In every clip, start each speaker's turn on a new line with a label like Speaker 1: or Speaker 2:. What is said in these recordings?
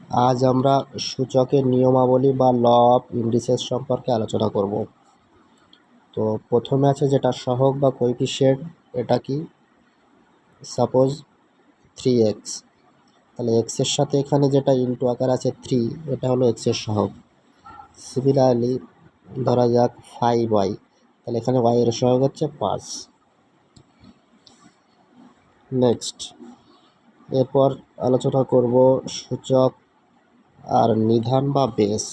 Speaker 1: আজ আমরা সূচকের নিয়মাবলী বা ল অফ ইন্ডিসেস সম্পর্কে আলোচনা করব। তো প্রথমে আছে যেটা সহগ বা কোএফিসিয়েন্ট, এটা কি? সাপোজ 3x, তাহলে এক্সের সাথে এখানে যেটা ইন্টু আকার আছে 3, এটা হলো এক্সের সহগ। সিমিলারলি ধরা যাক 5y, তাহলে এখানে y এর সহগ হচ্ছে 5। নেক্সট, এরপর আলোচনা করব সূচক আর নিধান বা base.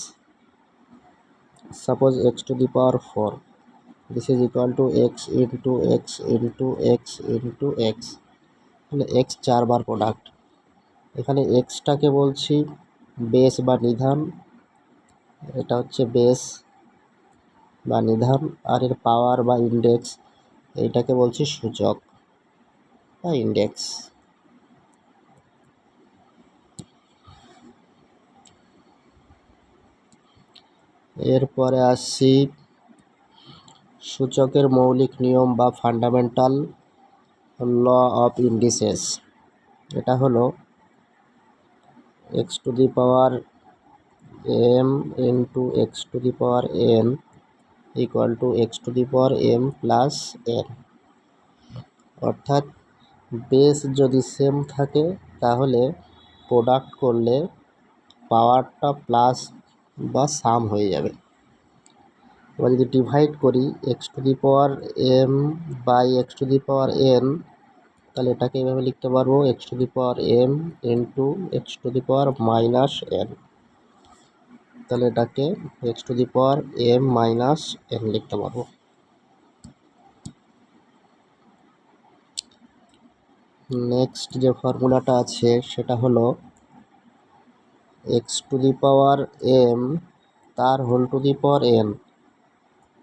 Speaker 1: Suppose x two the power 4, this is equal to x into x into x into x, মানে x 4 বার প্রোডাক্ট। এখানে এক্সটাকে বলছি বেস বা নিধান, এটা হচ্ছে বেস বা নিধান, আর এর পাওয়ার বা ইন্ডেক্স এইটাকে বলছি সূচক বা ইন্ডেক্স। এরপরে আসছি সূচকের মৌলিক নিয়ম বা ফান্ডামেন্টাল ল অফ ইন্ডিসেস। এটা হলো x two the power m into x to the power n equal to x to the power m plus n, অর্থাৎ বেস যদি সেম থাকে তাহলে প্রোডাক্ট করলে পাওয়ারটা প্লাস বা সাম হয়ে যাবে। এবার যদি ডিভাইড করি x to the power m by x to the power n, তাহলে এটাকে এইভাবে লিখতে পারবো x to the power m into x to the power minus n, তাহলে এটাকে x to the power m minus n লিখতে পারবো। নেক্সট যে ফর্মুলাটা আছে সেটা হলো x to the power m তার whole to the power n,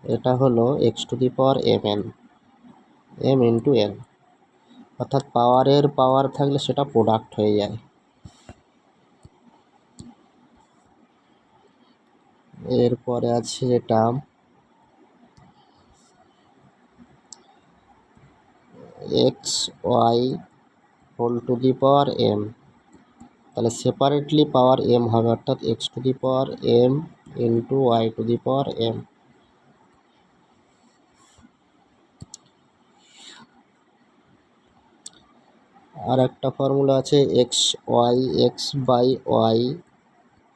Speaker 1: এটা হলো x to the power m n, m into N, অর্থাৎ পাওয়ারের পাওয়ার থাকলে সেটা প্রোডাক্ট হয়ে যায়। এরপরে আছে এটা x y whole to the power m, তাহলে সেপারেটলি পাওয়ার এম হবে, অর্থাৎ x to the power m into y to the power m. আর একটা ফর্মুলা আছে x by y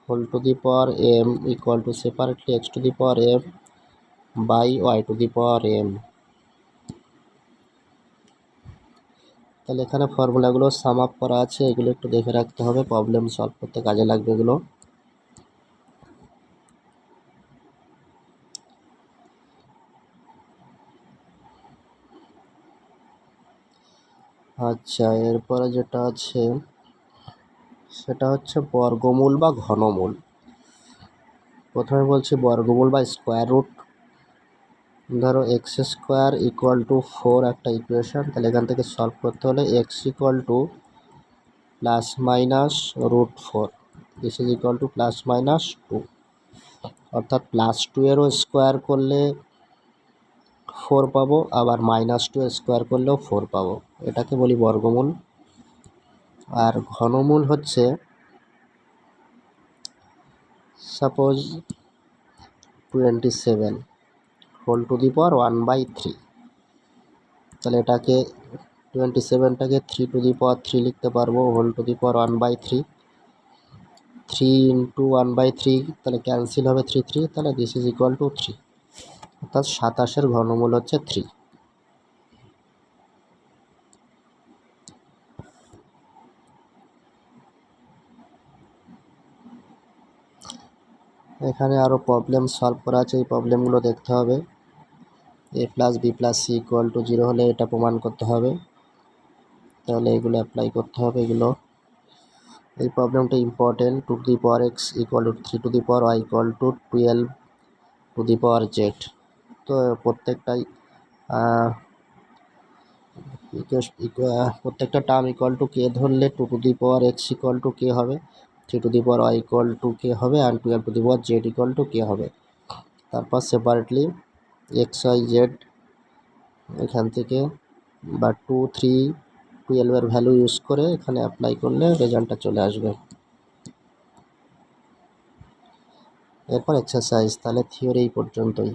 Speaker 1: whole to the power m equal to separately x to the power m by y to the power m. তাহলে এখানে ফর্মুলাগুলো sum up করা আছে, এগুলো একটু দেখে রাখতে হবে, প্রবলেম সলভ করতে কাজে লাগবে এগুলো। আচ্ছা, এরপরে যেটা আছে সেটা হচ্ছে বর্গমূল বা ঘনমূল। প্রথমে বলছি বর্গমূল বা স্কোয়ার রুট। ধরো এক্স স্কোয়ার ইকুয়াল টু 4 একটা ইকুয়েশন, তাহলে এখান থেকে সলভ করতে হলে x equal to plus minus root 4, this is equal to plus minus 2, অর্থাৎ প্লাস 2 এরও স্কোয়ার করলে 4 পাবো, আবার মাইনাস 2 স্কোয়ার করলেও 4 পাবো, এটাকে বলি বর্গমূল। আর ঘনমূল হচ্ছে suppose 27 whole to the power 1/3, তাহলে এটাকে 27টাকে 3 টু দি পাওয়ার 3 লিখতে পারবো whole to the power 1/3, 3 into 1/3, তাহলে ক্যান্সেল হবে 3 3, তাহলে দিস ইজ ইকুয়াল টু 3, অর্থাৎ 27-এর ঘনমূল হচ্ছে 3। এখানে আরও প্রবলেম সলভ করা আছে, এই প্রবলেমগুলো দেখতে হবে। A plus b plus c equal to 0 হলে এটা প্রমাণ করতে হবে, তাহলে এগুলো অ্যাপ্লাই করতে হবে। এগুলো এই প্রবলেমটা important. 2 to the power x equal to 3 to the power y equal to 12 to the power z. তো প্রত্যেকটা টার্ম ইকুয়াল টু কে ধরলে 2 to the power x equal to k হবে, 3 to the power y equal to k হবে, আর 12 to the power z equal to k হবে। তারপর separately x Y Z এখান থেকে বা 2 3 12-এর ভ্যালু ইউজ করে এখানে অ্যাপ্লাই করলে রেজাল্টটা চলে আসবে। এরপর এক্সারসাইজ, তাহলে থিওরি এই পর্যন্তই।